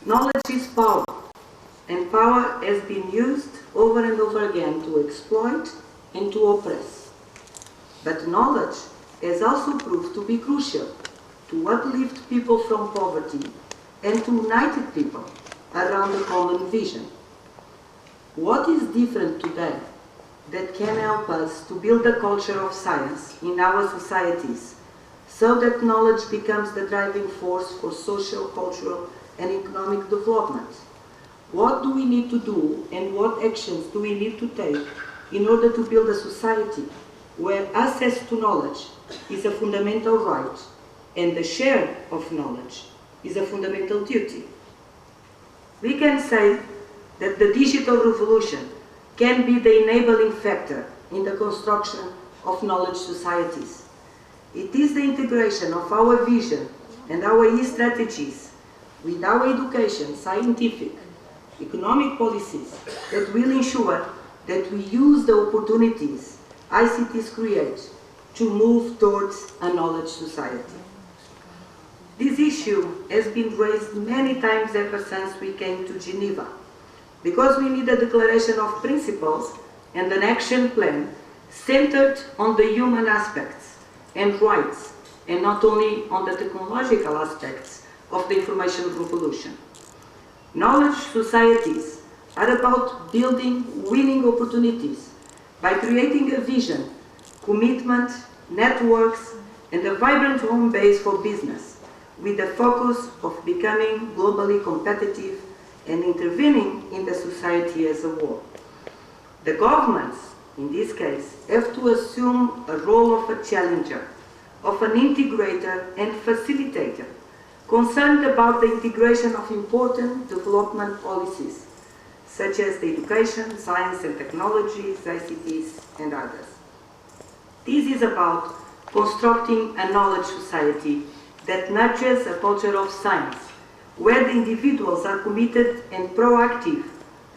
Knowledge is power, and power has been used over and over again to exploit and to oppress. But knowledge has also proved to be crucial to uplift people from poverty and to unite people around a common vision. What is different today that can help us to build a culture of science in our societies so that knowledge becomes the driving force for social, cultural, and economic development? What do we need to do and what actions do we need to take in order to build a society where access to knowledge is a fundamental right and the share of knowledge is a fundamental duty? We can say that the digital revolution can be the enabling factor in the construction of knowledge societies. It is the integration of our vision and our strategies with our education, scientific, economic policies that will ensure that we use the opportunities ICTs create to move towards a knowledge society. This issue has been raised many times ever since we came to Geneva, because we need a declaration of principles and an action plan centered on the human aspects and rights, and not only on the technological aspects of the information revolution. Knowledge societies are about building winning opportunities by creating a vision, commitment, networks, and a vibrant home base for business, with the focus of becoming globally competitive and intervening in the society as a whole. The governments, in this case, have to assume a role of a challenger, of an integrator and facilitator, concerned about the integration of important development policies, such as the education, science and technologies, ICTs, and others. This is about constructing a knowledge society that nurtures a culture of science, where the individuals are committed and proactive,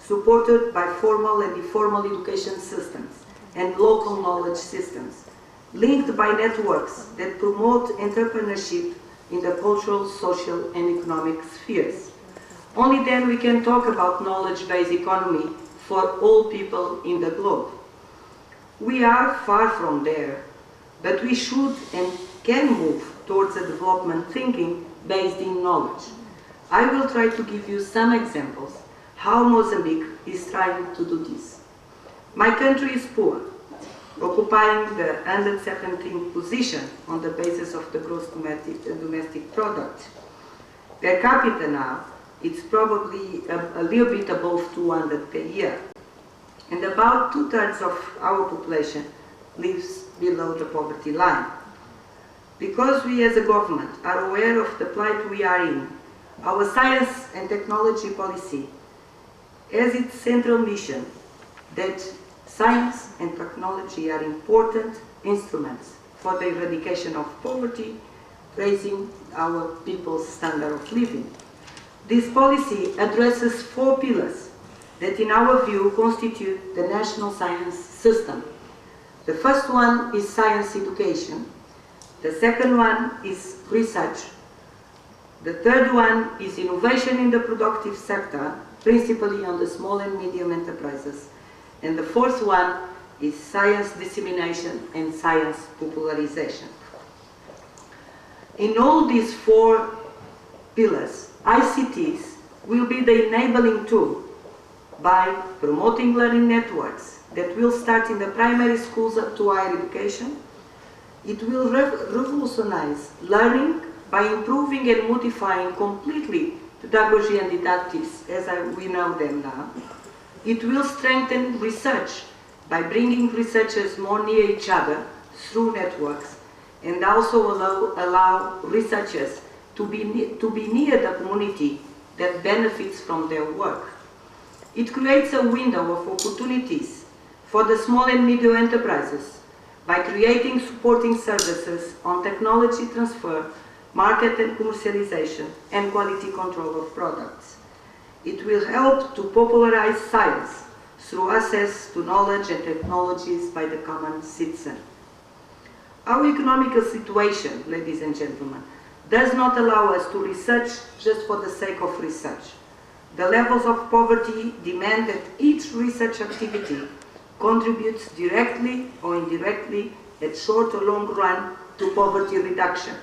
supported by formal and informal education systems and local knowledge systems, linked by networks that promote entrepreneurship in the cultural, social, and economic spheres. Only then we can talk about knowledge-based economy for all people in the globe. We are far from there, but we should and can move towards a development thinking based in knowledge. I will try to give you some examples how Mozambique is trying to do this. My country is poor, occupying the 117th position on the basis of the gross domestic product. Per capita now, it's probably a little bit above 200 per year. And about 2/3 of our population lives below the poverty line. Because we as a government are aware of the plight we are in, our science and technology policy has its central mission that science and technology are important instruments for the eradication of poverty, raising our people's standard of living. This policy addresses 4 pillars that in our view constitute the national science system. The first one is science education. The second one is research. The third one is innovation in the productive sector, principally on the small and medium enterprises. And the fourth one is science dissemination and science popularization. In all these 4 pillars, ICTs will be the enabling tool by promoting learning networks that will start in the primary schools up to higher education. It will revolutionize learning by improving and modifying completely pedagogy and didactics as we know them now. It will strengthen research by bringing researchers more near each other through networks, and also allow researchers to be near the community that benefits from their work. It creates a window of opportunities for the small and medium enterprises by creating supporting services on technology transfer, market and commercialization, and quality control of products. It will help to popularize science through access to knowledge and technologies by the common citizen. Our economic situation, ladies and gentlemen, does not allow us to research just for the sake of research. The levels of poverty demand that each research activity contributes directly or indirectly at short or long run to poverty reduction.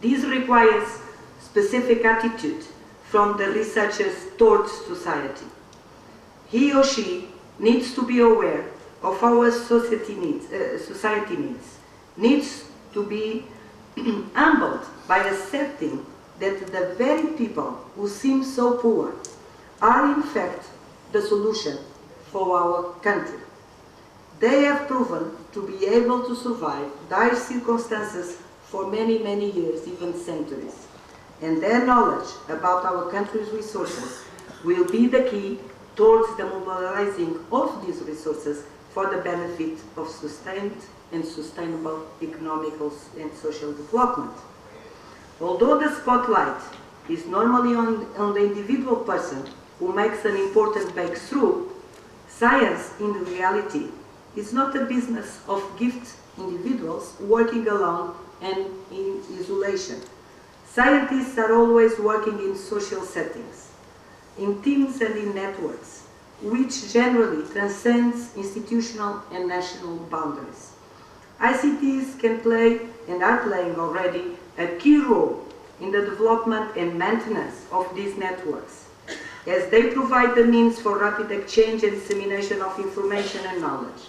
This requires specific attitude from the researchers towards society. He or she needs to be aware of our society needs to be humbled by accepting that the very people who seem so poor are in fact the solution for our country. They have proven to be able to survive dire circumstances for many, many years, even centuries. And their knowledge about our country's resources will be the key towards the mobilizing of these resources for the benefit of sustained and sustainable economical and social development. Although the spotlight is normally on the individual person who makes an important breakthrough, science in reality is not a business of gifted individuals working alone and in isolation. Scientists are always working in social settings, in teams and in networks, which generally transcends institutional and national boundaries. ICTs can play, and are playing already, a key role in the development and maintenance of these networks, as they provide the means for rapid exchange and dissemination of information and knowledge.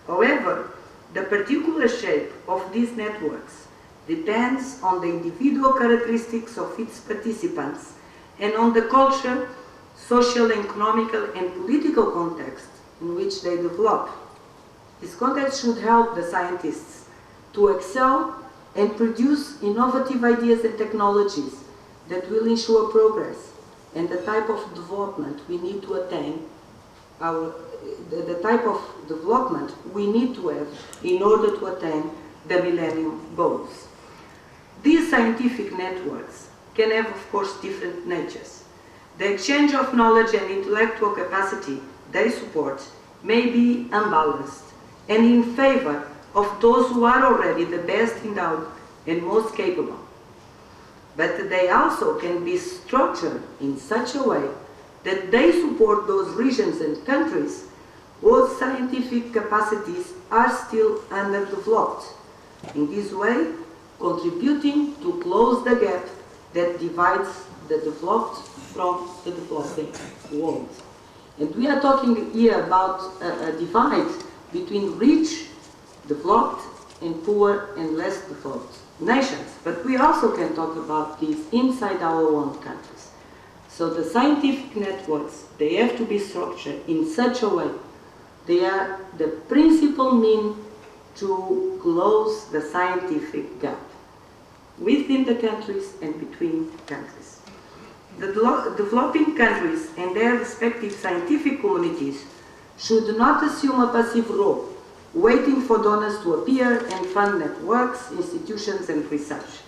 However, the particular shape of these networks depends on the individual characteristics of its participants and on the culture, social, economical, and political context in which they develop. This context should help the scientists to excel and produce innovative ideas and technologies that will ensure progress and the type of development we need to attain, the type of development we need to have in order to attain the Millennium Goals. These scientific networks can have, of course, different natures. The exchange of knowledge and intellectual capacity they support may be unbalanced and in favor of those who are already the best endowed and most capable. But they also can be structured in such a way that they support those regions and countries whose scientific capacities are still underdeveloped. In this way, contributing to close the gap that divides the developed from the developing world. And we are talking here about a divide between rich, developed, and poor and less developed nations. But we also can talk about this inside our own countries. So the scientific networks, they have to be structured in such a way. They are the principal mean to close the scientific gap within the countries and between countries. The developing countries and their respective scientific communities should not assume a passive role, waiting for donors to appear and fund networks, institutions, and research.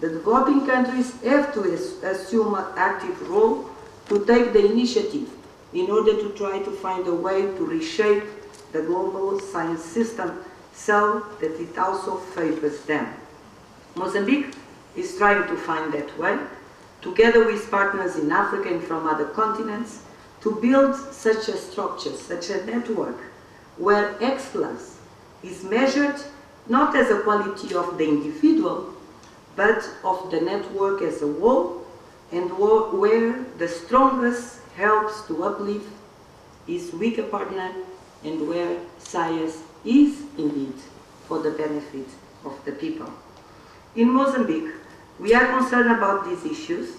The developing countries have to assume an active role to take the initiative in order to try to find a way to reshape the global science system so that it also favors them. Mozambique is trying to find that way, together with partners in Africa and from other continents, to build such a structure, such a network, where excellence is measured not as a quality of the individual, but of the network as a whole, and where the strongest helps to uplift his weaker partner, and where science is indeed for the benefit of the people. In Mozambique, we are concerned about these issues.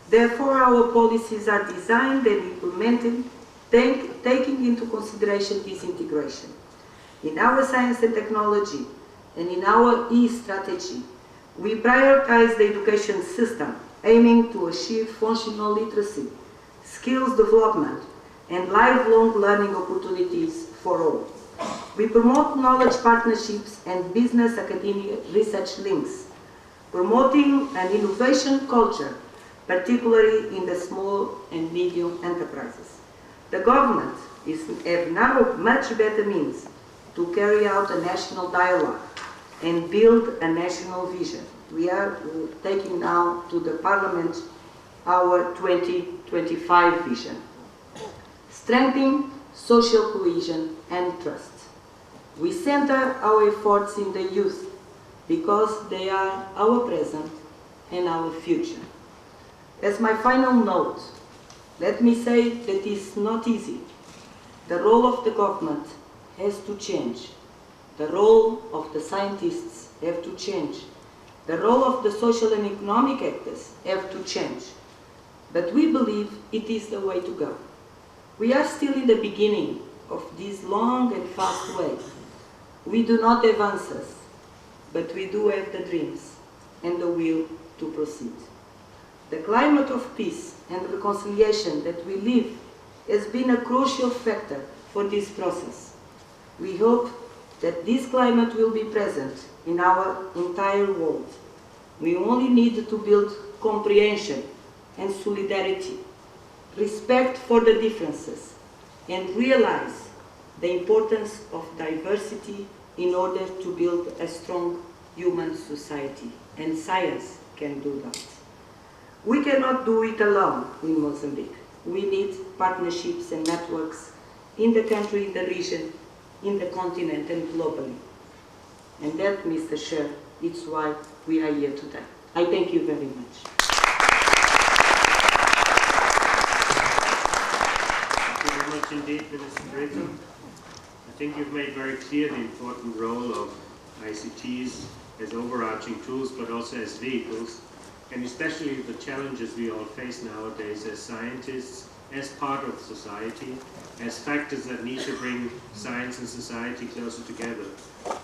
Therefore, our policies are designed and implemented taking into consideration this integration. In our science and technology and in our e-strategy, we prioritize the education system, aiming to achieve functional literacy, skills development, and lifelong learning opportunities for all. We promote knowledge partnerships and business academia research links, promoting an innovation culture, particularly in the small and medium enterprises. The government have now much better means to carry out a national dialogue and build a national vision. we are taking now to the Parliament our 2025 vision. Strengthening social cohesion and trust. We center our efforts in the youth because they are our present and our future. As my final note, let me say that it's not easy. The role of the government has to change. The role of the scientists have to change. The role of the social and economic actors have to change. But we believe it is the way to go. We are still in the beginning of this long and fast way. We do not have answers, but we do have the dreams and the will to proceed. The climate of peace and reconciliation that we live has been a crucial factor for this process. We hope that this climate will be present in our entire world. We only need to build comprehension and solidarity, respect for the differences, and realize the importance of diversity in order to build a strong human society. And science can do that. We cannot do it alone in Mozambique. We need partnerships and networks in the country, in the region, in the continent, and globally. And that, Mr. Chair, is why we are here today. I thank you very much. Thank you very much indeed, Minister Breton. I think you've made very clear the important role of ICTs as overarching tools, but also as vehicles, and especially the challenges we all face nowadays as scientists, as part of society, as factors that need to bring science and society closer together.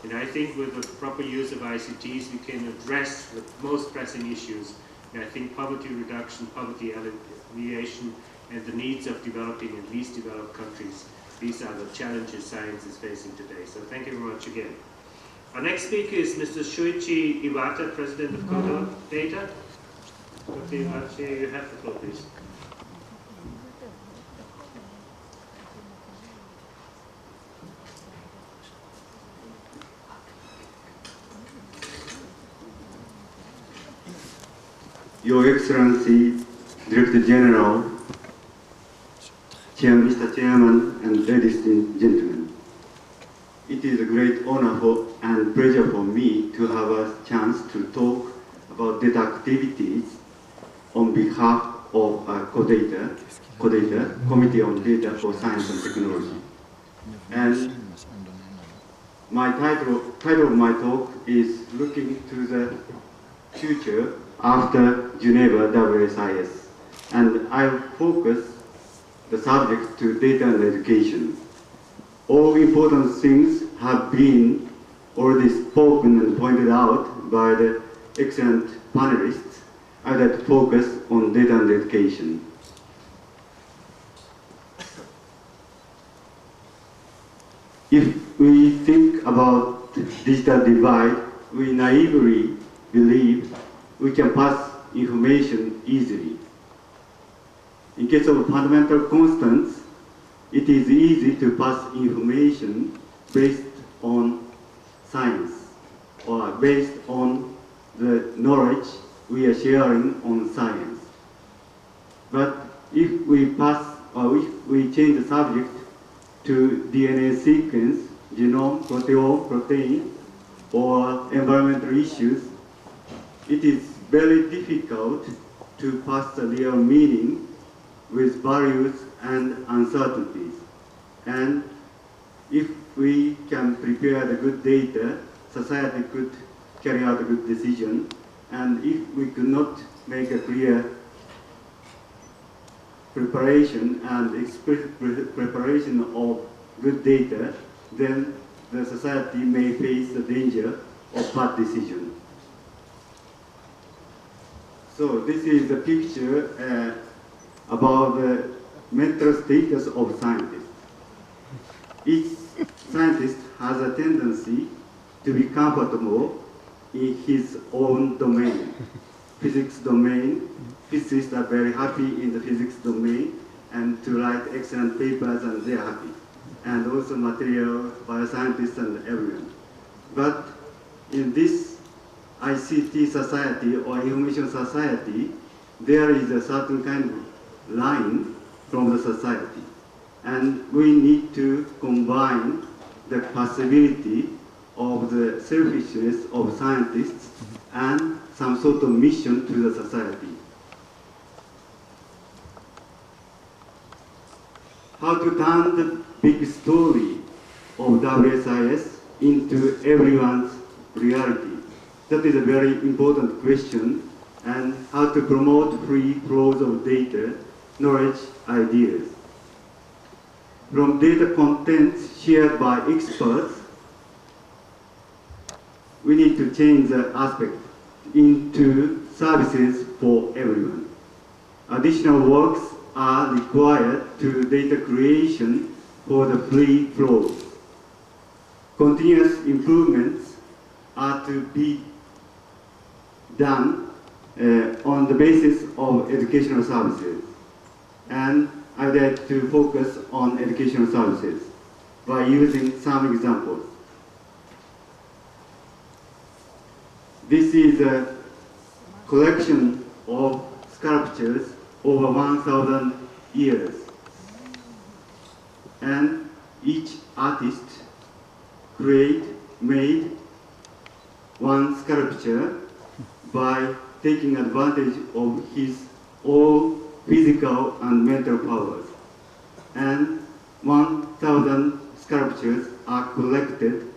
And I think with the proper use of ICTs, we can address the most pressing issues. And I think poverty reduction, poverty alleviation, and the needs of developing and least developed countries, these are the challenges science is facing today. So thank you very much again. Our next speaker is Mr. Shuichi Iwata, President of Kodo Data. Dr. Iwata, you have the floor, please. Your Excellency, Director General, Mr. Chairman, and ladies and gentlemen, it is a great honor and pleasure for me to have a chance to talk about data activities on behalf of CODATA, Committee on Data for Science and Technology. And my title of my talk is Looking to the Future after Geneva WSIS, and I focus the subject to data and education. All important things have been already spoken and pointed out by the excellent panelists. I'd like to focus on data and education. If we think about digital divide, we naively believe we can pass information easily. In case of fundamental constants, it is easy to pass information based on science or based on the knowledge we are sharing on science. But if we pass or if we change the subject to DNA sequence, genome, proteome, protein, or environmental issues, it is very difficult to pass the real meaning with values and uncertainties. And if we can prepare the good data, society could carry out a good decision. And if we could not make a clear preparation and explicit preparation of good data, then the society may face the danger of bad decision. So this is a picture about the mental status of scientists. Each scientist has a tendency to be comfortable in his own domain. Physics domain, physicists are very happy in the physics domain and to write excellent papers, and they are happy. And also material bioscientists and everyone. But in this ICT society or information society, there is a certain kind of line from the society. And we need to combine the possibility of the selfishness of scientists and some sort of mission to the society. How to turn the big story of WSIS into everyone's reality. That is a very important question, and how to promote free flows of data, knowledge, ideas. From data contents shared by experts, we need to change the aspect into services for everyone. Additional works are required to data creation for the free flows. Continuous improvements are to be done on the basis of educational services. And I would like to focus on educational services by using some examples. This is a collection of sculptures over 1,000 years. And each artist made one sculpture by taking advantage of his own physical and mental powers. And 1,000 sculptures are collected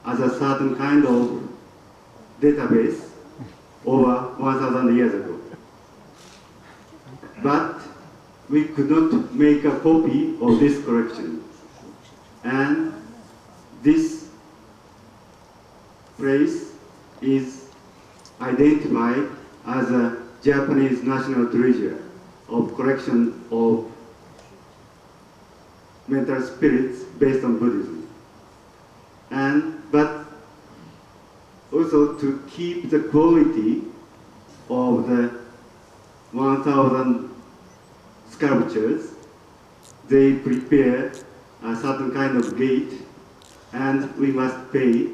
as a certain kind of database over 1,000 years ago. But we could not make a copy of this collection. And this place is identified as a Japanese national treasure of collection of mental spirits based on Buddhism. But also to keep the quality of the 1,000 sculptures, they prepare a certain kind of gate, and we must pay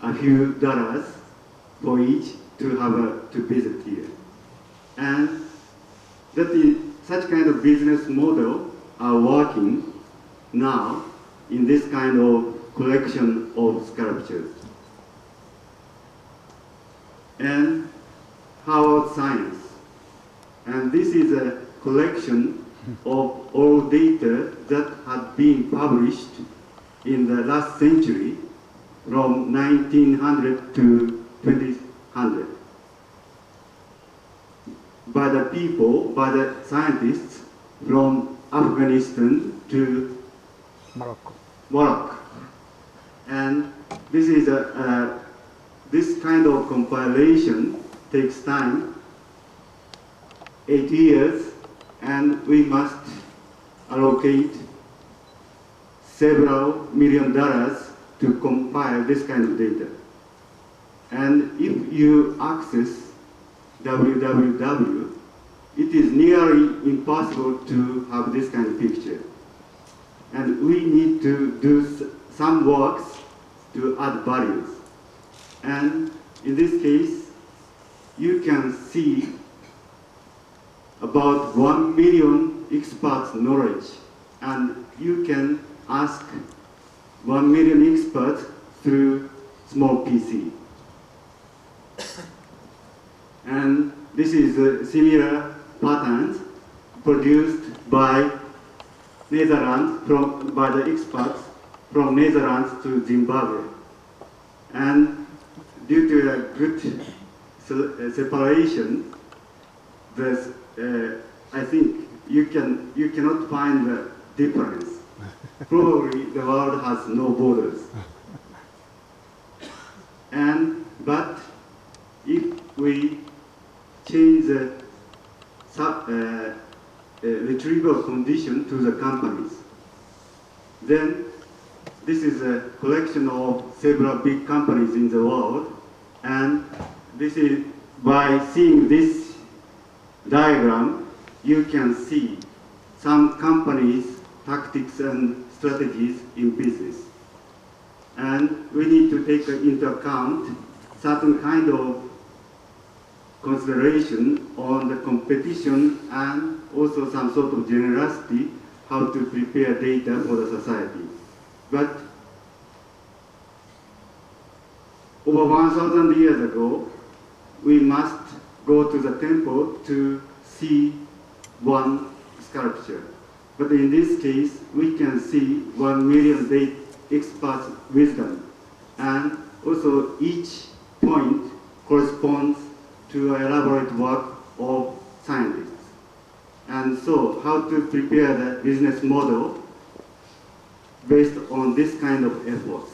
a few dollars for each to visit here. And that is, such kind of business model are working now in this kind of collection of sculptures. And how about science? And this is a collection of all data that had been published in the last century from 1900 to 2000 by the people, by the scientists from Afghanistan to Morocco. And this is this kind of compilation takes time, 8 years, and we must allocate several $million to compile this kind of data. And if you access www, it is nearly impossible to have this kind of picture. And we need to do some works to add values. And in this case, you can see about 1 million experts' knowledge, and you can ask 1 million experts through small PC. And this is similar patterns produced by Netherlands, by the experts from Netherlands to Zimbabwe. And due to a good separation, I think you cannot find the difference. Probably the world has no borders. But if we change the retrieval condition to the companies, then this is a collection of several big companies in the world, and this is, by seeing this diagram, you can see some companies' tactics and strategies in business. And we need to take into account certain kind of consideration on the competition and also some sort of generosity how to prepare data for the society. But over 1,000 years ago, we must go to the temple to see one sculpture. But in this case, we can see 1 million experts' wisdom. And also each point corresponds to an elaborate work of scientists. And so how to prepare the business model based on this kind of efforts.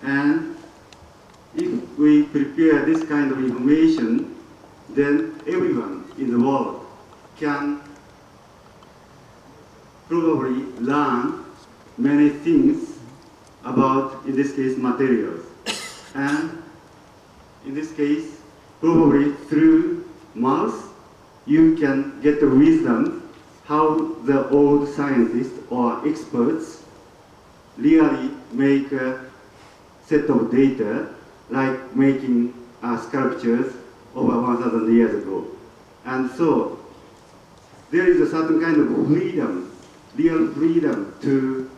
And if we prepare this kind of information, then everyone in the world can probably learn many things about, in this case, materials. And in this case, probably through mouth, you can get the wisdom how the old scientists or experts really make a set of data, like making sculptures over 1,000 years ago. And so there is a certain kind of freedom, real freedom to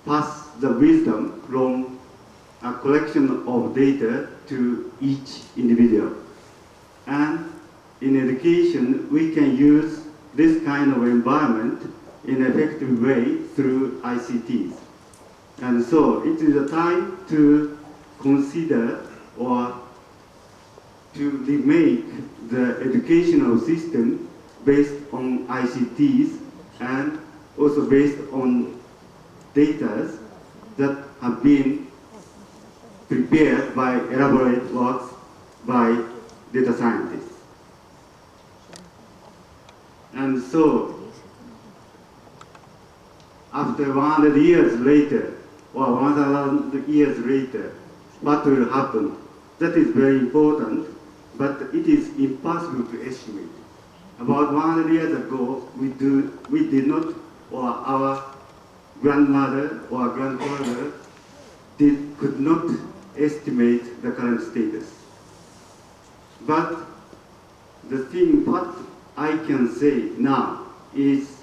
pass the wisdom from a collection of data to each individual. And in education, we can use this kind of environment in an effective way through ICTs. And so it is a time to consider or to remake the educational system based on ICTs and also based on data that have been prepared by elaborate works by data scientists. And so, after 100 years later, or 1,000 years later, what will happen? That is very important, but it is impossible to estimate. About 100 years ago, we did not, or our grandmother or grandfather could not estimate the current status. But the thing what I can say now is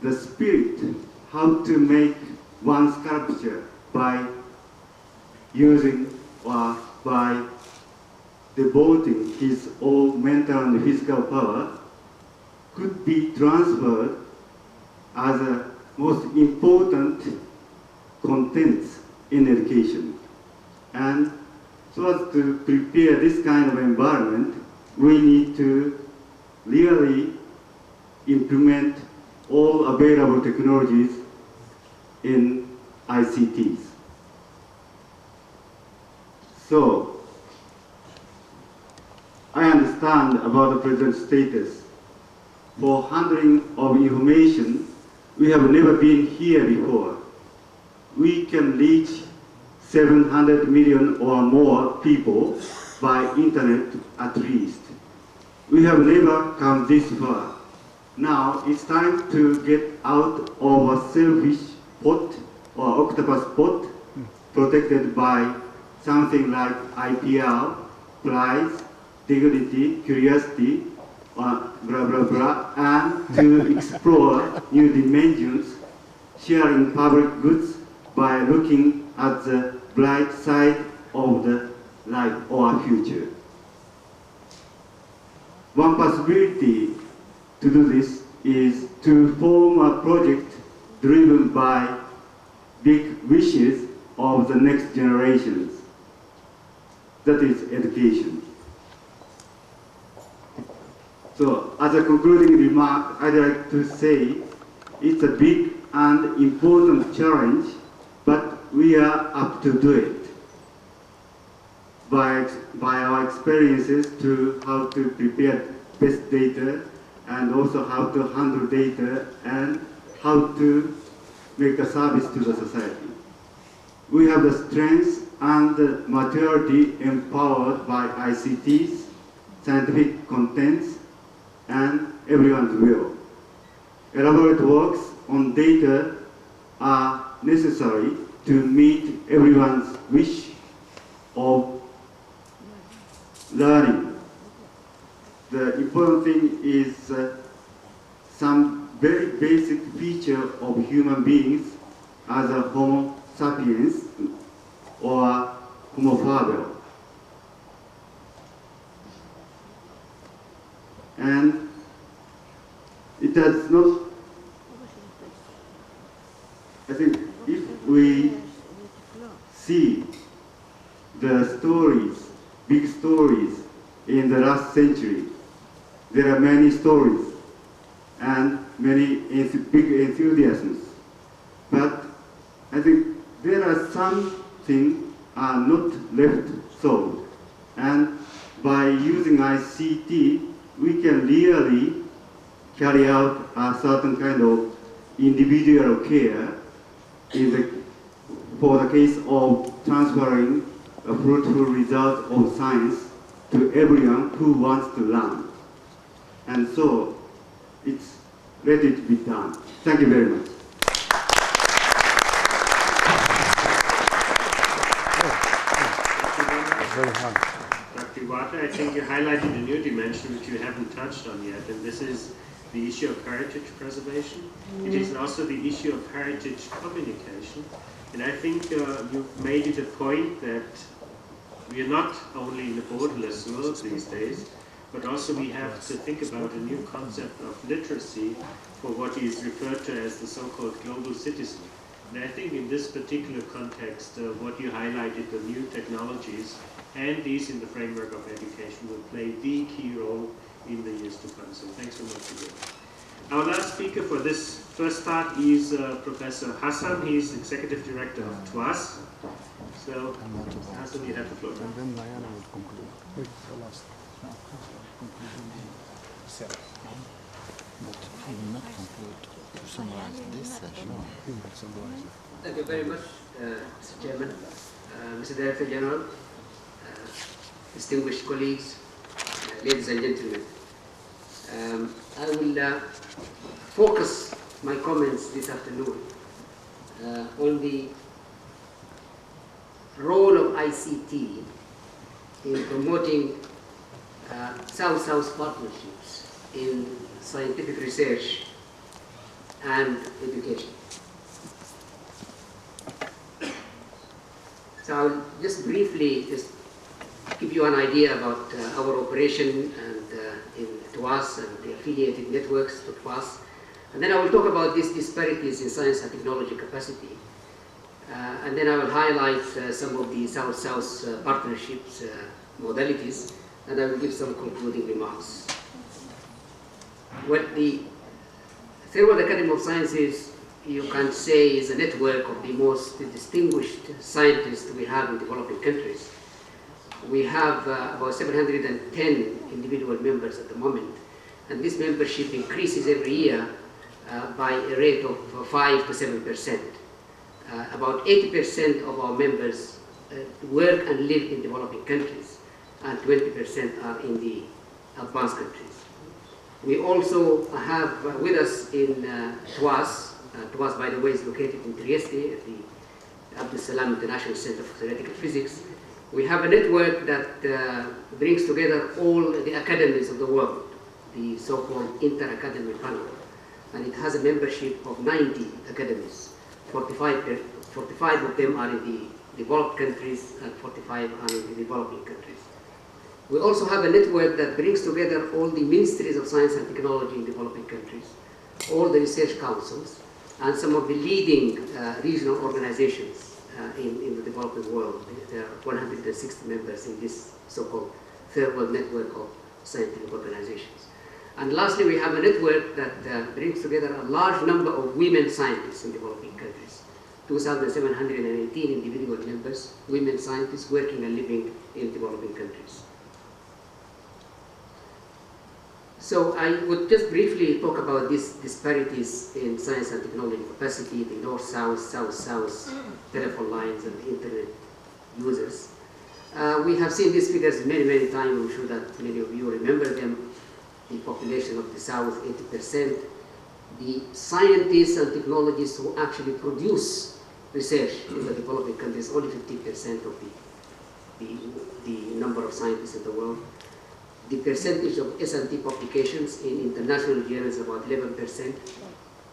the spirit, how to make one sculpture by using or by devoting his own mental and physical power could be transferred as a most important contents in education. And so as to prepare this kind of environment, we need to really implement all available technologies in ICTs. So, I understand about the present status. For handling of information, we have never been here before. We can reach 700 million or more people by internet at least. We have never come this far. Now it's time to get out of a selfish pot or octopus pot protected by something like IPR, pride, dignity, curiosity, blah, blah, blah, and to explore new dimensions, sharing public goods by looking at the bright side of the life or future. One possibility to do this is to form a project driven by big wishes of the next generations. That is education. So, as a concluding remark, I'd like to say it's a big and important challenge, but we are up to do it by our experiences to how to prepare best data and also how to handle data and how to make a service to the society. We have the strength and the maturity empowered by ICTs, scientific contents, and everyone's will. Elaborate works on data are necessary to meet everyone's wish of learning. The important thing is some very basic feature of human beings as a Homo sapiens or Homo faber. And it does not, I think if we see the stories, big stories in the last century, there are many stories and many big enthusiasms. But I think there are some things are not left solved. And by using ICT, we can really carry out a certain kind of individual care for the case of transferring a fruitful result of science to everyone who wants to learn. And so, let it be done. Thank you very much. Dr. Iwata, I think you highlighted a new dimension which you haven't touched on yet, and this is the issue of heritage preservation. It is also the issue of heritage communication. And I think you've made it a point that we are not only in a borderless world these days, but also we have to think about a new concept of literacy for what is referred to as the so-called global citizen. And I think in this particular context, what you highlighted, the new technologies, and these in the framework of education will play the key role in the years to come. So thanks so much again. Our last speaker for this first part is Professor Hassan. He is Executive Director of TWAS. So, Hassan, you have the floor. And then Diana will conclude. Wait, the last. But he will not conclude to summarize this session. No, he will summarize it. Thank you very much, Mr. Chairman, Mr. Director General, distinguished colleagues, ladies and gentlemen. I will focus my comments this afternoon on the role of ICT in promoting South-South partnerships in scientific research and education. So I'll just briefly give you an idea about our operation and in TWAS and the affiliated networks to TWAS. And then I will talk about these disparities in science and technology capacity. And then I will highlight some of the South-South partnerships modalities, and I will give some concluding remarks. Well, the Third World Academy of Sciences, you can say, is a network of the most distinguished scientists we have in developing countries. We have about 710 individual members at the moment, and this membership increases every year by a rate of 5 to 7%. About 80% of our members work and live in developing countries, and 20% are in the advanced countries. We also have with us in TWAS. TWAS, by the way, is located in Trieste at the Abdus Salam International Center for Theoretical Physics. We have a network that brings together all the academies of the world, the so-called inter-academy panel. And it has a membership of 90 academies. 45 of them are in the developed countries and 45 are in the developing countries. We also have a network that brings together all the ministries of science and technology in developing countries, all the research councils, and some of the leading regional organizations in the developing world. There are 160 members in this so-called Third World Network of scientific organizations. And lastly, we have a network that brings together a large number of women scientists in developing countries. 2,718 individual members, women scientists working and living in developing countries. So I would just briefly talk about these disparities in science and technology capacity, the north-south, south-south telephone lines and the internet users. We have seen these figures many, many times. I'm sure that many of you remember them. The population of the South, 80%. The scientists and technologists who actually produce research in the developing countries, only 15% of the the number of scientists in the world. The percentage of S&T publications in international journals is about 11%.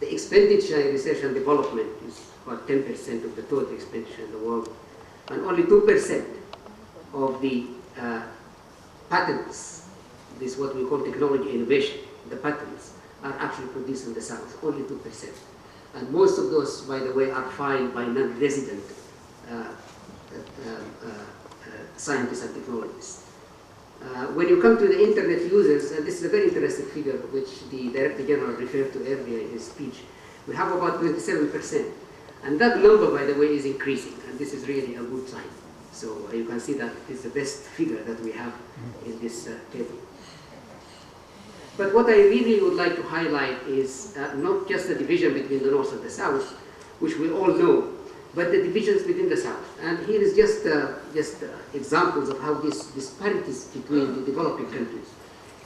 The expenditure in research and development is about 10% of the total expenditure in the world. And only 2% of the patents, this is what we call technology innovation, the patents, are actually produced in the South, only 2%. And most of those, by the way, are filed by non-resident scientists and technologists. When you come to the internet users, and this is a very interesting figure which the Director General referred to earlier in his speech, we have about 27%. And that number, by the way, is increasing, and this is really a good sign. So you can see that it's the best figure that we have in this table. But what I really would like to highlight is not just the division between the North and the South, which we all know, but the divisions within the South. And here is just examples of how these disparities between the developing countries.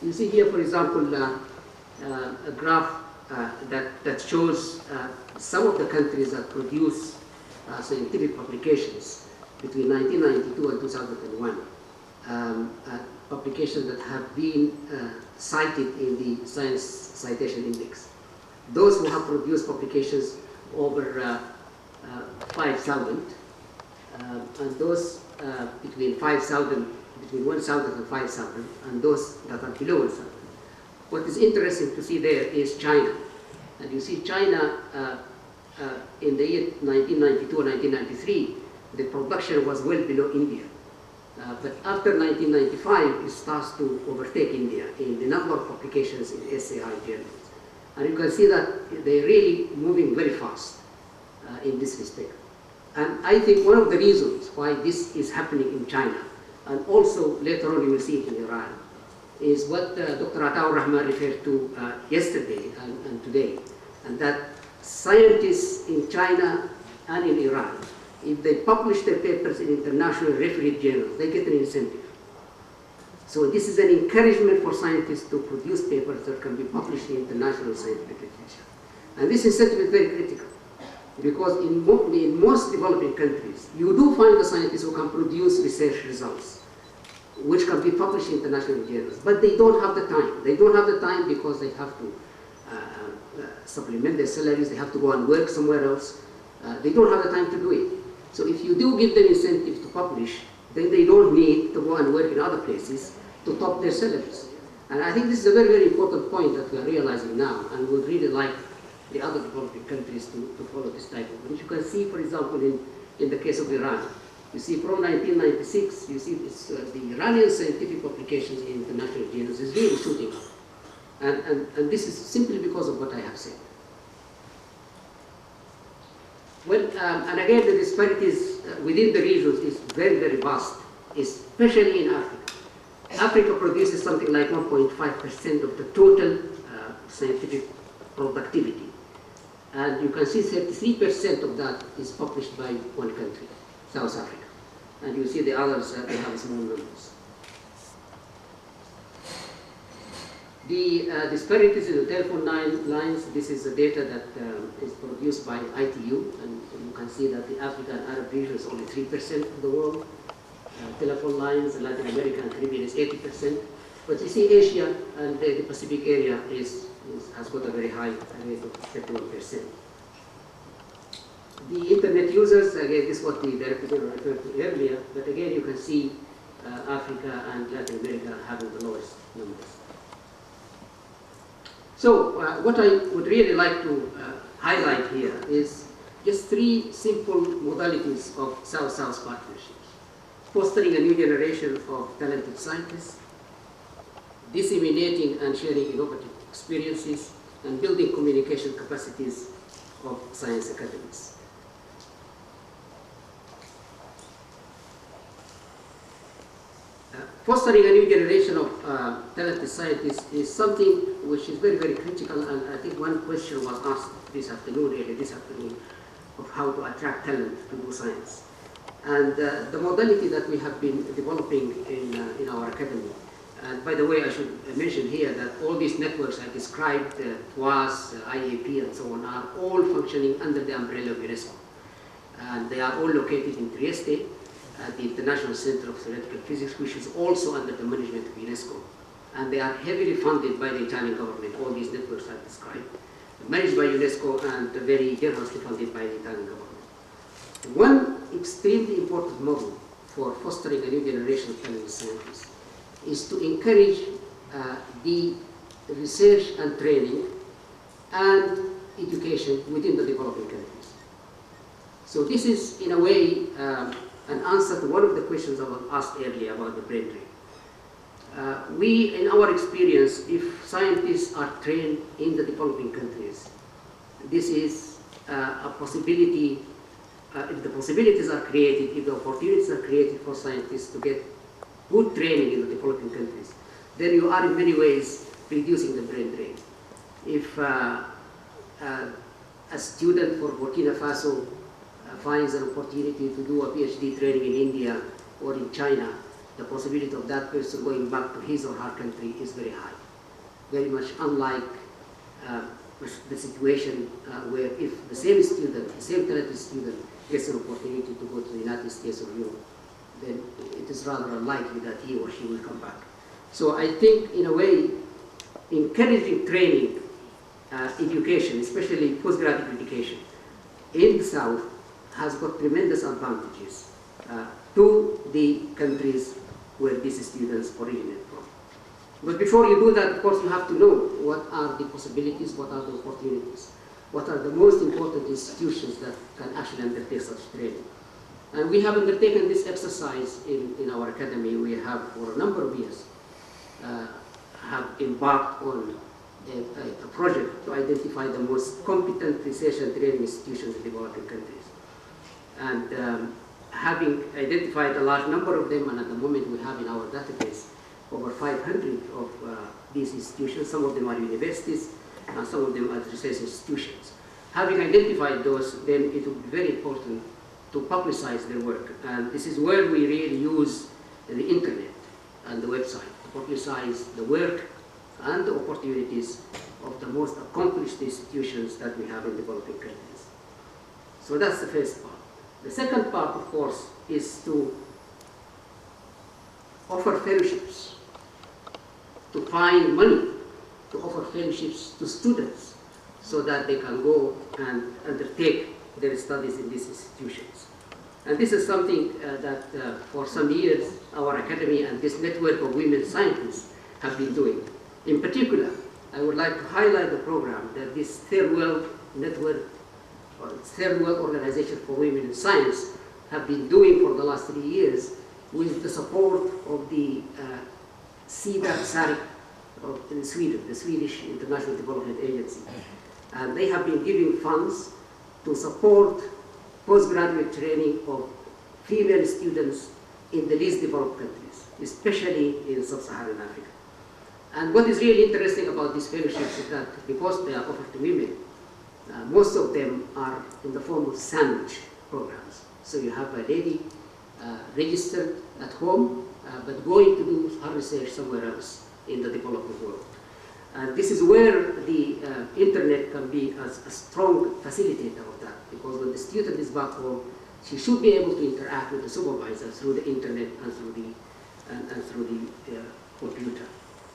You see here, for example, a graph that shows some of the countries that produce scientific publications between 1992 and 2001, publications that have been cited in the Science Citation Index. Those who have produced publications over 5,000, and those between 1,000 and 5,000, and those that are below 1,000. What is interesting to see there is China. And you see China in the year 1992 and 1993, the production was well below India. But after 1995, it starts to overtake India in the number of publications in SAI journals. And you can see that they're really moving very fast in this respect. And I think one of the reasons why this is happening in China, and also later on you will see it in Iran, is what Dr. Ataur Rahman referred to yesterday and today, and that scientists in China and in Iran, if they publish their papers in international refereed journals, they get an incentive. So this is an encouragement for scientists to produce papers that can be published in international scientific literature. And this incentive is very critical, because in most developing countries, you do find the scientists who can produce research results, which can be published in international journals, but they don't have the time. They don't have the time because they have to supplement their salaries, they have to go and work somewhere else. They don't have the time to do it. So if you do give them incentives to publish, then they don't need to go and work in other places to top their salaries. And I think this is a very, very important point that we are realizing now, and we would really like the other developing countries to follow this type of thing. You can see, for example, in the case of Iran, you see from 1996, you see the Iranian scientific publications in international journals is really shooting up. And this is simply because of what I have said. Well, and again, the disparities within the regions is very, very vast, especially in Africa. Africa produces something like 1.5% of the total scientific productivity. And you can see 33% of that is published by one country, South Africa. And you see the others, they have small numbers. The disparities in the telephone lines, this is the data that is produced by ITU, and you can see that the African and Arab region is only 3% of the world. Telephone lines, Latin America and Caribbean is 80%. But you see Asia and the Pacific area has got a very high rate of 31%. The internet users, again, this is what the Director General referred to earlier, but again, you can see Africa and Latin America having the lowest numbers. So what I would really like to highlight here is just three simple modalities of South-South partnerships. Fostering a new generation of talented scientists, disseminating and sharing innovative experiences, and building communication capacities of science academies. Fostering a new generation of talented scientists is something which is very, very critical, and I think one question was asked this afternoon, of how to attract talent to do science. And the modality that we have been developing in our academy, and by the way, I should mention here that all these networks I described, WSIS, IAP, and so on, are all functioning under the umbrella of UNESCO. And they are all located in Trieste. at the International Center of Theoretical Physics, which is also under the management of UNESCO. And they are heavily funded by the Italian government, all these networks I've described, managed by UNESCO and very generously funded by the Italian government. One extremely important model for fostering a new generation of talented scientists is to encourage the research and training and education within the developing countries. So this is, in a way, an answer to one of the questions I was asked earlier about the brain drain. We, in our experience, if scientists are trained in the developing countries, this is a possibility, if the possibilities are created, if the opportunities are created for scientists to get good training in the developing countries, then you are in many ways reducing the brain drain. If a student for Burkina Faso finds an opportunity to do a PhD training in India or in China, the possibility of that person going back to his or her country is very high. Very much unlike the situation where if the same student, the same talented student gets an opportunity to go to the United States or Europe, then it is rather unlikely that he or she will come back. So I think, in a way, encouraging training, education, especially postgraduate education, in the South has got tremendous advantages to the countries where these students originate from. But before you do that, of course, you have to know what are the possibilities, what are the opportunities, what are the most important institutions that can actually undertake such training. And we have undertaken this exercise in our academy. We have, for a number of years, have embarked on a project to identify the most competent research and training institutions in developing countries. And having identified a large number of them, and at the moment we have in our database over 500 of these institutions. Some of them are universities, and some of them are research institutions. Having identified those, then it would be very important to publicize their work. And this is where we really use the internet and the website to publicize the work and the opportunities of the most accomplished institutions that we have in developing countries. So that's the first part. The second part, of course, is to offer fellowships, to find money to offer fellowships to students so that they can go and undertake their studies in these institutions. And this is something that for some years our academy and this network of women scientists have been doing. In particular, I would like to highlight the program that this Third World Network, or Third World Organization for Women in Science, have been doing for the last 3 years with the support of the SIDA in Sweden, the Swedish International Development Agency. And they have been giving funds to support postgraduate training of female students in the least developed countries, especially in sub-Saharan Africa. And what is really interesting about these fellowships is that because they are offered to women, most of them are in the form of sandwich programs. So you have a lady registered at home, but going to do her research somewhere else in the developing world. And this is where the internet can be a strong facilitator of that, because when the student is back home, she should be able to interact with the supervisor through the internet and through the computer.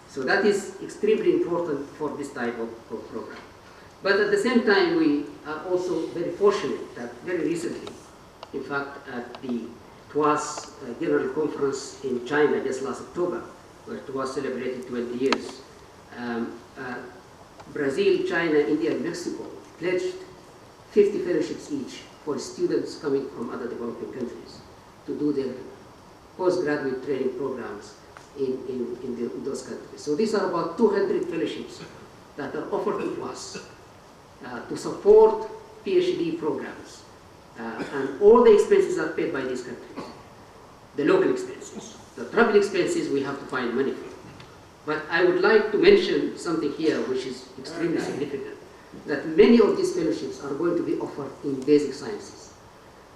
So that is extremely important for this type of program. But at the same time, we are also very fortunate that very recently, in fact, at the TWAS General Conference in China just last October, where TWAS celebrated 20 years, Brazil, China, India, and Mexico pledged 50 fellowships each for students coming from other developing countries to do their postgraduate training programs in those countries. So these are about 200 fellowships that are offered to us to support PhD programs. And all the expenses are paid by these countries, the local expenses. The travel expenses we have to find money for. But I would like to mention something here which is extremely significant, that many of these fellowships are going to be offered in basic sciences.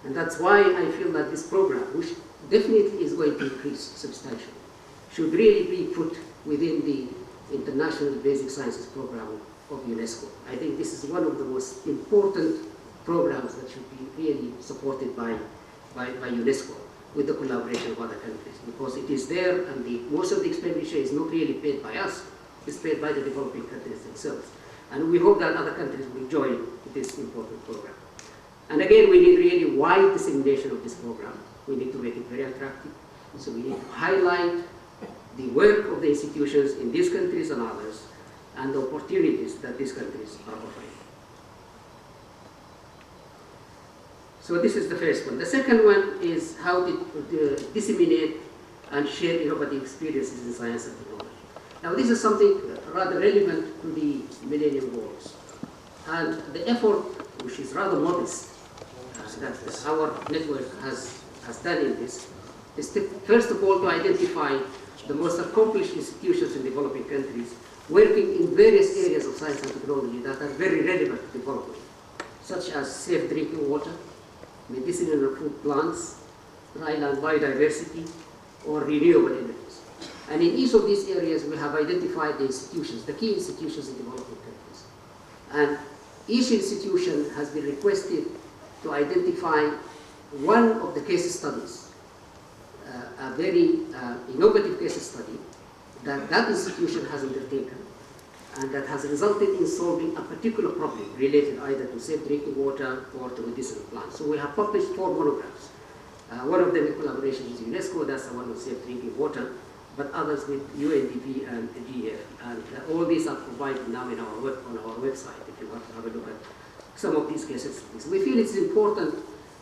And that's why I feel that this program, which definitely is going to increase substantially, should really be put within the International Basic Sciences Program of UNESCO. I think this is one of the most important programs that should be really supported by UNESCO. with the collaboration of other countries, because it is there, and most of the expenditure is not really paid by us, it's paid by the developing countries themselves. And we hope that other countries will join this important program. And again, we need really wide dissemination of this program. We need to make it very attractive. So we need to highlight the work of the institutions in these countries and others, and the opportunities that these countries are offering. So this is the first one. The second one is how to disseminate and share innovative experiences in science and technology. Now this is something rather relevant to the Millennium Goals. And the effort, which is rather modest, that our network has done in this, is to, first of all, to identify the most accomplished institutions in developing countries working in various areas of science and technology that are very relevant to development, such as safe drinking water, medicinal and food plants, dryland biodiversity, or renewable energies. And in each of these areas, we have identified the institutions, the key institutions in developing countries. And each institution has been requested to identify one of the case studies, a very innovative case study that institution has undertaken, and that has resulted in solving a particular problem related either to safe drinking water or to medicinal plants. So we have published 4 monographs. One of them in collaboration with UNESCO, that's the one on safe drinking water, but others with UNDP and GF. And all these are provided now in our on our website if you want to have a look at some of these cases. We feel it's important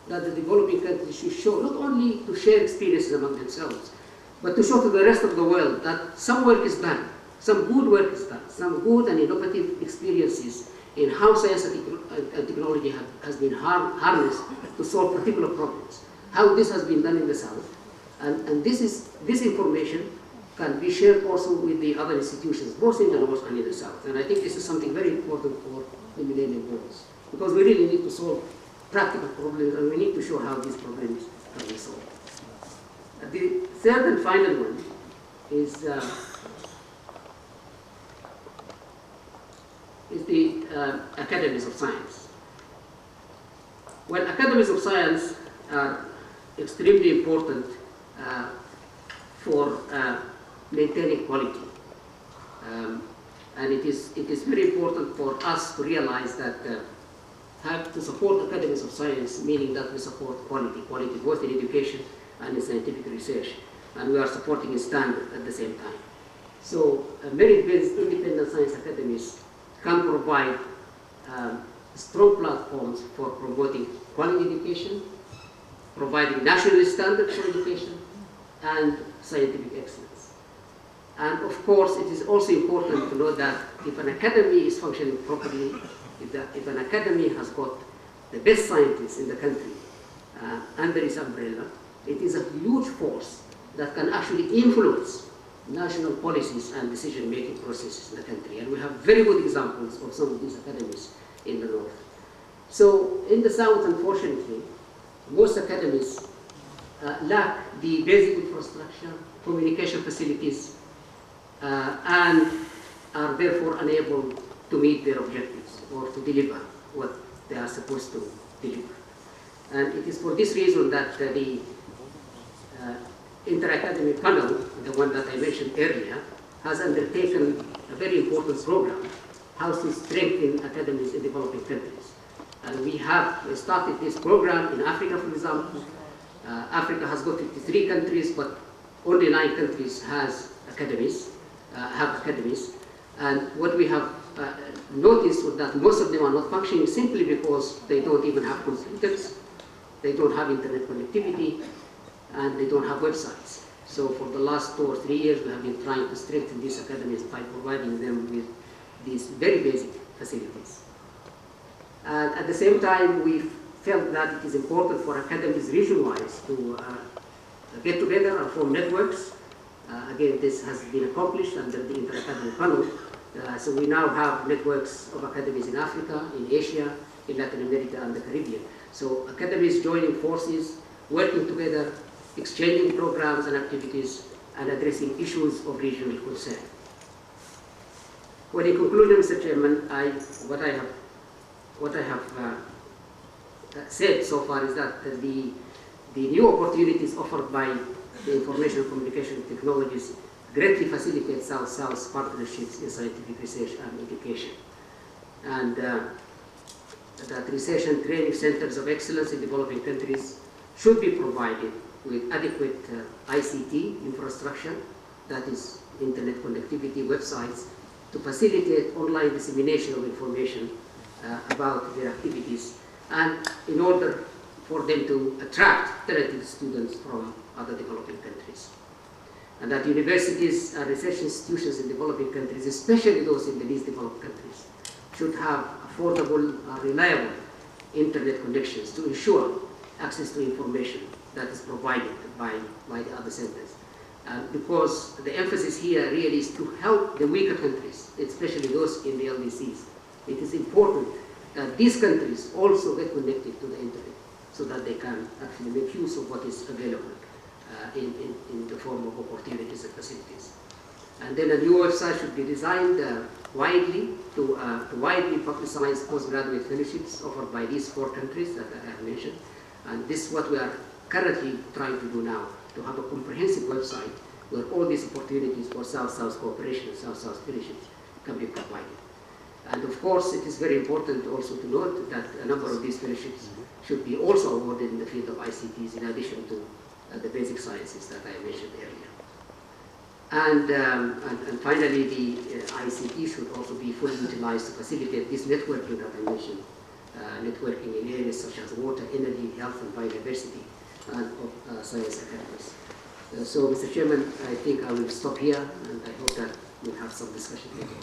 that the developing countries should show, not only to share experiences among themselves, but to show to the rest of the world that some work is done, some good work is done, some good and innovative experiences in how science and technology has been harnessed to solve particular problems, how this has been done in the South. And this information can be shared also with the other institutions, both in the North and in the South. And I think this is something very important for the Millennium Goals, because we really need to solve practical problems, and we need to show how these problems can be solved. The third and final one is the academies of science. Well, academies of science are extremely important for maintaining quality. And it is very important for us to realize that have to support academies of science, meaning that we support quality both in education and in scientific research, and we are supporting a standard at the same time. So merit-based independent science academies can provide strong platforms for promoting quality education, providing national standards for education, and scientific excellence. And of course, it is also important to know that if an academy is functioning properly, if an academy has got the best scientists in the country under its umbrella, it is a huge force that can actually influence national policies and decision-making processes in the country. And we have very good examples of some of these academies in the North. So in the South, unfortunately, most academies lack the basic infrastructure, communication facilities, and are therefore unable to meet their objectives or to deliver what they are supposed to deliver. And it is for this reason that the inter-academic panel, the one that I mentioned earlier, has undertaken a very important program, how to strengthen academies in developing countries. And we have started this program in Africa, for example. Africa has got 53 countries, but only 9 countries have academies. And what we have noticed was that most of them are not functioning simply because they don't even have computers, they don't have internet connectivity, and they don't have websites. So for the last 2 or 3 years, we have been trying to strengthen these academies by providing them with these very basic facilities. And at the same time, we felt that it is important for academies region-wise to get together and form networks. Again, this has been accomplished under the inter-academic panel. So we now have networks of academies in Africa, in Asia, in Latin America, and the Caribbean. So academies joining forces, working together, exchanging programs and activities, and addressing issues of regional concern. Well, in conclusion, Mr. Chairman, what I have said so far is that the the new opportunities offered by the information and communication technologies greatly facilitate South-South partnerships in scientific research and education. And that research and training centers of excellence in developing countries should be provided with adequate ICT infrastructure, that is internet connectivity, websites, to facilitate online dissemination of information about their activities, and in order for them to attract talented students from other developing countries. And that universities and research institutions in developing countries, especially those in the least developed countries, should have affordable, reliable internet connections to ensure access to information that is provided by the other centers. Because the emphasis here really is to help the weaker countries, especially those in the LDCs. It is important that these countries also get connected to the internet so that they can actually make use of what is available in the form of opportunities and facilities. And then a new website should be designed widely to widely publicize postgraduate fellowships offered by these 4 countries that I have mentioned. And this is what we are currently trying to do now, to have a comprehensive website where all these opportunities for South-South cooperation and South-South fellowships can be provided. And of course, it is very important also to note that a number of these fellowships should be also awarded in the field of ICTs in addition to the basic sciences that I mentioned earlier. And finally, the ICT should also be fully utilized to facilitate this networking that I mentioned, networking in areas such as water, energy, health, and biodiversity, and of science academies. So, Mr. Chairman, I think I will stop here, and I hope that we'll have some discussion later.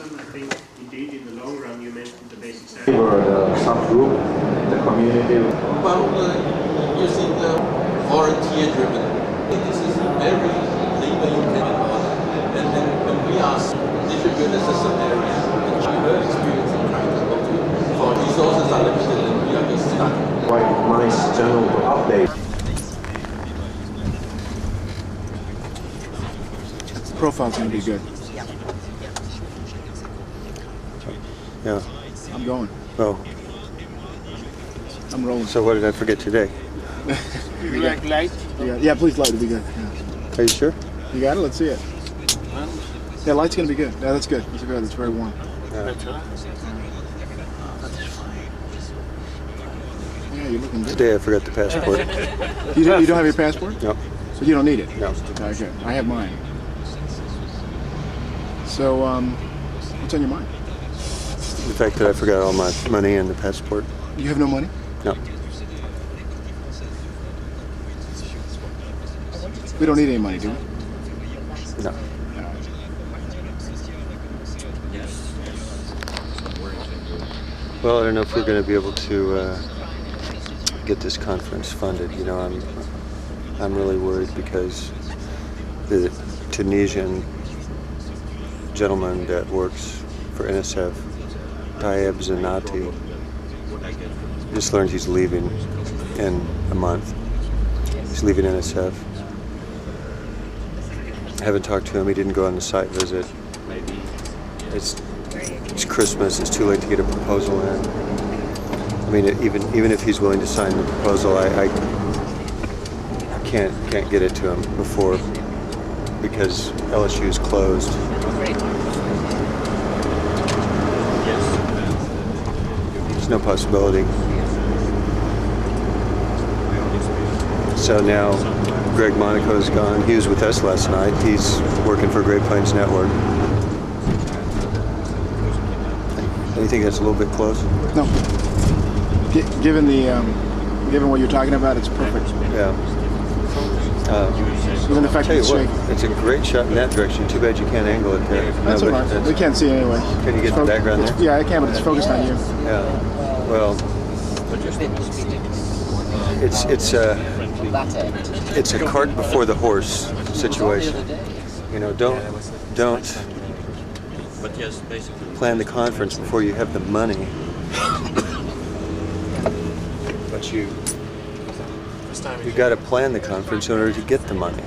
I think indeed in the long run you mentioned the basic science. For the subgroup, the community. Well, using the volunteer-driven, this is very labor-intensive model. And then when we ask distributed system areas, and her experience in trying to go to, for resources are limited and we are just stuck. Quite nice general update. Profile's gonna be good. Yeah. I'm going. Oh, I'm rolling. so what did I forget today? You like light? Yeah, please light. It'll be good. Yeah. Are you sure? You got it? Let's see it. Yeah, light's gonna be good. Yeah, that's good. That's good. It's very warm. Yeah. Yeah, you're looking good. Today I forgot the passport. You don't have your passport? No. So you don't need it? No. Okay, good. I have mine. So, what's on your mind? The fact that I forgot all my money and the passport. You have no money? No. We don't need any money, do we? No. Well, I don't know if we're going to be able to get this conference funded. You know, I'm really worried because the Tunisian gentleman that works for NSF, Tayeb Zanati, just learned he's leaving in a month. He's leaving NSF. I haven't talked to him. He didn't go on the site visit. It's Christmas. It's too late to get a proposal in. I mean, even if he's willing to sign the proposal, I can't get it to him before, because LSU is closed. There's no possibility. So now Greg Monaco's gone. He was with us last night. He's working for Great Plains Network. You think that's a little bit close? No. Given what you're talking about, it's perfect. Yeah. Even the fact that it's shaking. It's a great shot in that direction. Too bad you can't angle it there. That's all right. We can't see it anyway. Can you get the background there? Yeah, I can, but it's focused on you. Yeah. Well, it's a cart before the horse situation. You know, don't plan the conference before you have the money. But you got to plan the conference in order to get the money.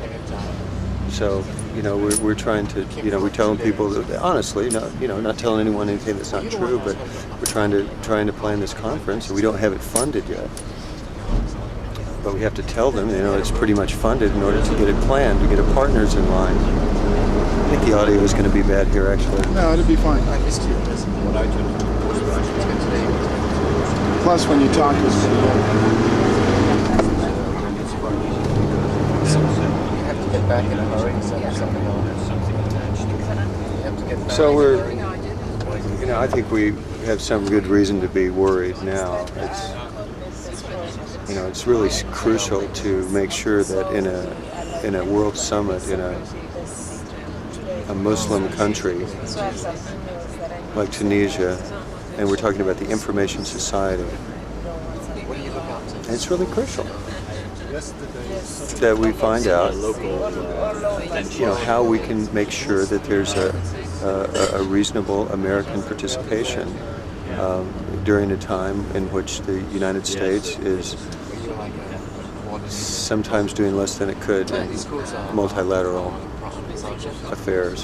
So we're trying to, we're telling people that, honestly, not telling anyone anything that's not true, but we're trying to plan this conference, and we don't have it funded yet. But we have to tell them, it's pretty much funded in order to get it planned, to get our partners in line. I think the audio is going to be bad here, actually. No, it'll be fine. Plus, when you talk to Back in a hurry, so we're, I think we have some good reason to be worried now. It's really crucial to make sure that in a world summit in a Muslim country like Tunisia, and we're talking about the information society, it's really crucial that we find out, how we can make sure that there's a reasonable American participation during a time in which the United States is sometimes doing less than it could in multilateral affairs,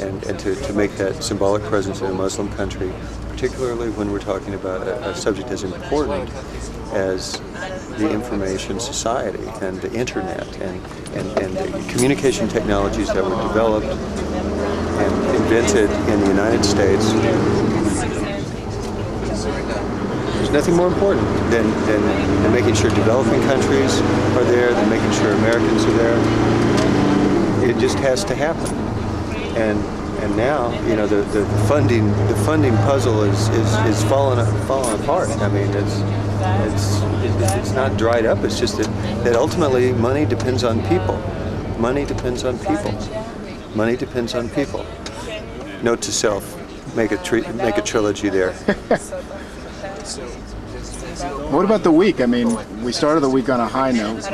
and to make that symbolic presence in a Muslim country, particularly when we're talking about a subject as important as the information society and the internet and the communication technologies that were developed and invented in the United States. There's nothing more important than making sure developing countries are there, than making sure Americans are there. It just has to happen. And now, the funding puzzle is falling apart. I mean, it's not dried up. It's just that ultimately money depends on people. Money depends on people. Money depends on people. Note to self: make a trilogy there. What about the week? I mean, we started the week on a high note.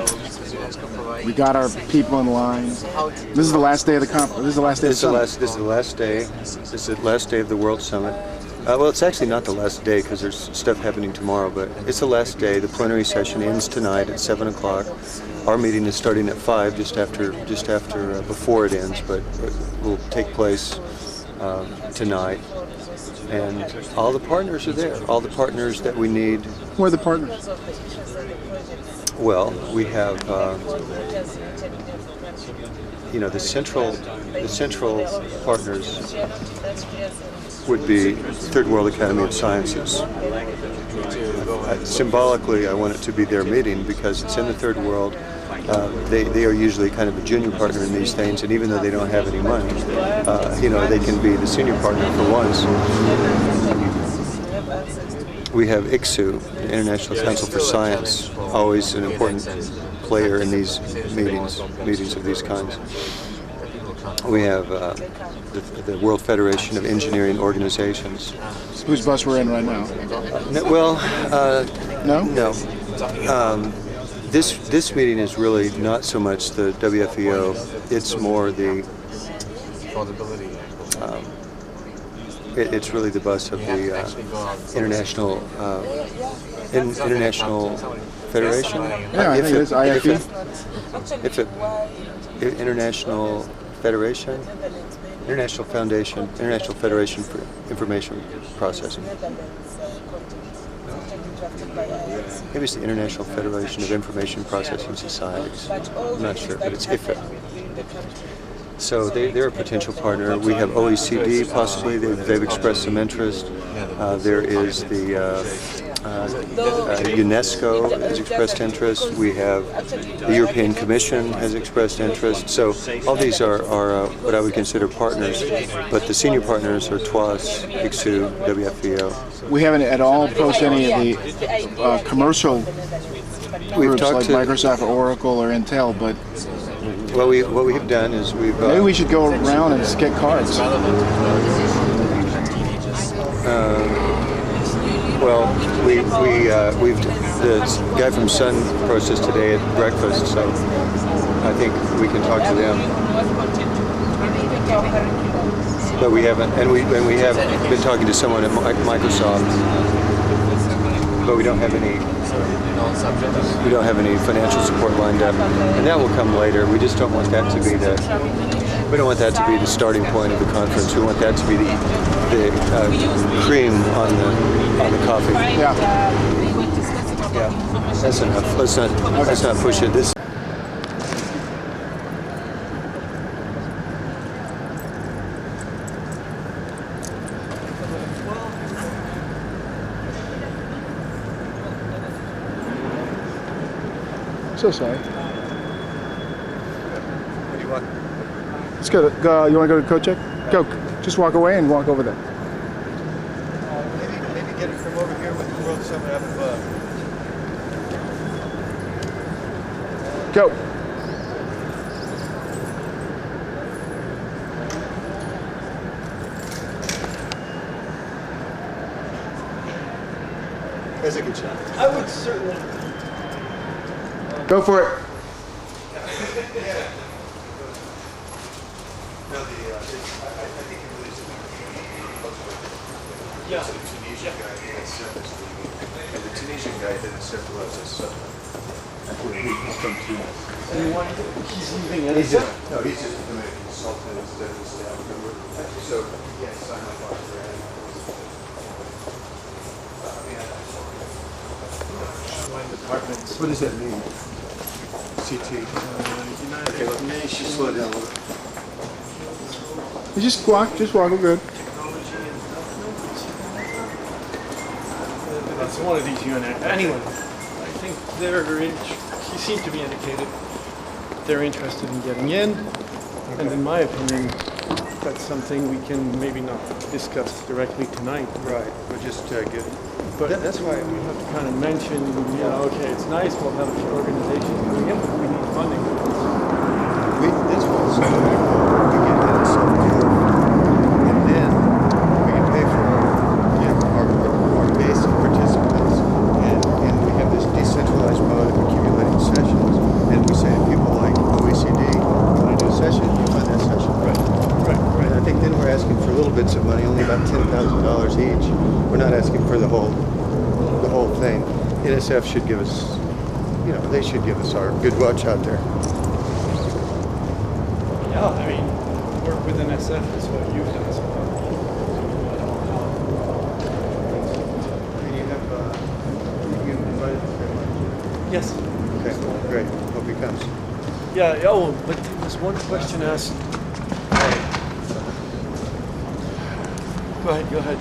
We got our people in line. This is the last day of the conference. This is the last day of the summit. This is the last day. This is the last day of the World Summit. Well, it's actually not the last day because there's stuff happening tomorrow, but it's the last day. The plenary session ends tonight at 7 o'clock. Our meeting is starting at 5, just after before it ends, but it will take place tonight. And all the partners are there. All the partners that we need. Who are the partners? Well, we have, the central partners would be Third World Academy of Sciences. Symbolically, I want it to be their meeting because it's in the Third World. They are usually kind of a junior partner in these things, and even though they don't have any money, they can be the senior partner for once. We have ICSU, the International Council for Science, always an important player in these meetings of these kinds. We have the World Federation of Engineering Organizations. Whose bus we're in right now? No. This meeting is really not so much the WFEO. It's more the. It's really the bus of the International Federation. Yeah, I think it's IFE. International Federation, International Federation for Information Processing. Maybe it's the International Federation of Information Processing Societies. I'm not sure, but it's IFE. So they're a potential partner. We have OECD, possibly. They've expressed some interest. There is the UNESCO has expressed interest. We have the European Commission has expressed interest. So all these are what I would consider partners. But the senior partners are TWAS, ICSU, WFEO. We haven't at all approached any of the commercial groups like Microsoft, or Oracle, or Intel, but. Well, what we have done is we've. Maybe we should go around and get cards. We've the guy from Sun approached us today at breakfast, so I think we can talk to them. But we haven't, and we have been talking to someone at Microsoft, but we don't have any. We don't have any financial support lined up, and that will come later. We just don't want that to be the We don't want that to be the starting point of the conference. We want that to be the cream on the coffee. Yeah. Yeah, that's enough. Let's not push it. This. So sorry. What do you want? Let's go. You want to go to coat check? Go. Just walk away and walk over there. Maybe get it from over here with the World Summit up above. Go. That's a good shot. I would certainly. Go for it. No, I think it really is. Yeah. The Tunisian guy that sent us and the Tunisian guy that sent to us is he's from Tunis. He's leaving it. He's just a consultant instead of a staff member. So he can't sign my contract. What does that mean? CT. United Nations. Slow down a little bit. You just walk. We're good. Technology and That's one of these units. Anyway, I think he seemed to be indicated they're interested in getting in, and in my opinion, that's something we can maybe not discuss directly tonight. Right. We'll just get. But that's why we have to kind of mention, okay, it's nice, we'll have a few organizations doing it, but we need funding. That's what it's we get that self-care, and then we can pay for our basic participants, and we have this decentralized mode of accumulating sessions, and we say to people like OECD, you want to do a session, you fund that session. Right. And I think then we're asking for little bits of money, only about $10,000 each. We're not asking for the whole thing. NSF should give us, they should give us our good watch out there. Yeah, I mean, work with NSF is what you've done so far. And you invited him? Yes. Okay, great. Hope he comes. Yeah, but there was one question asked. Go ahead.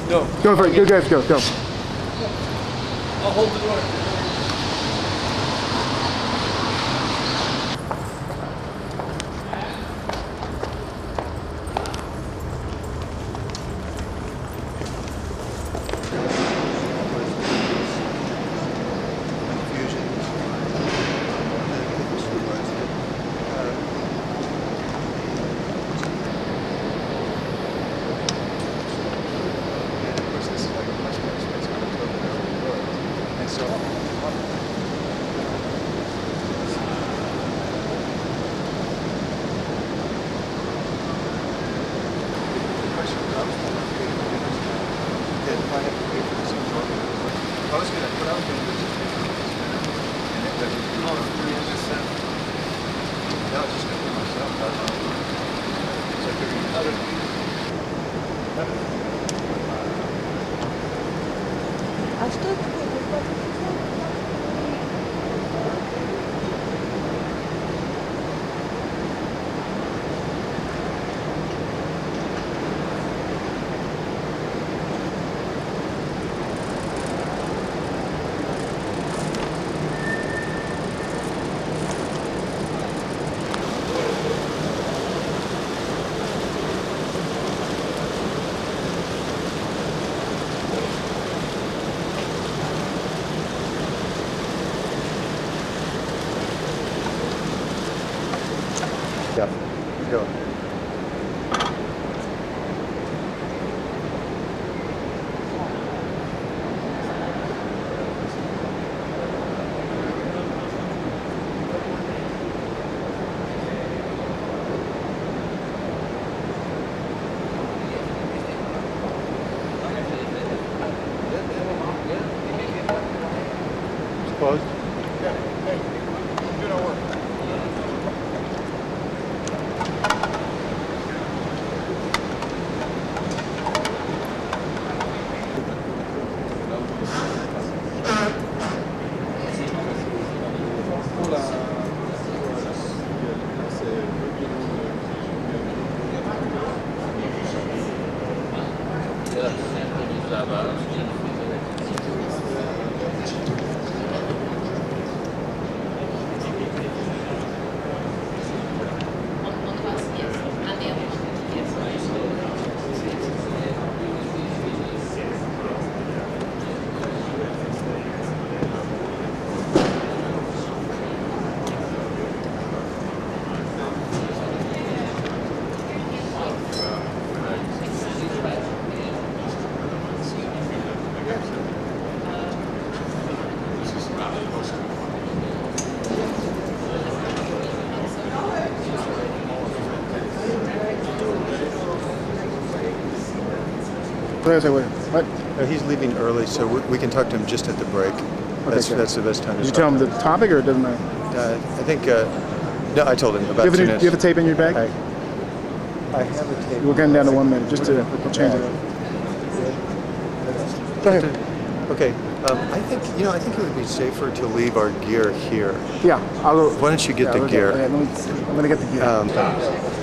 No. Go for it. Go, guys. Go. I'll hold the door. Go. Closed? Yeah. Hey, do our work. What? He's leaving early, so we can talk to him just at the break. That's the best time to Did you talk tell him to the topic, or it doesn't matter? I think, no, I told him about Do you Tunis. have a tape in your bag? I have a tape. We're getting down to 1 minute, just to change it. Go ahead. Okay, I think it would be safer to leave our gear here. Yeah, I'll go. Why don't you get the gear? I'm going to get the gear.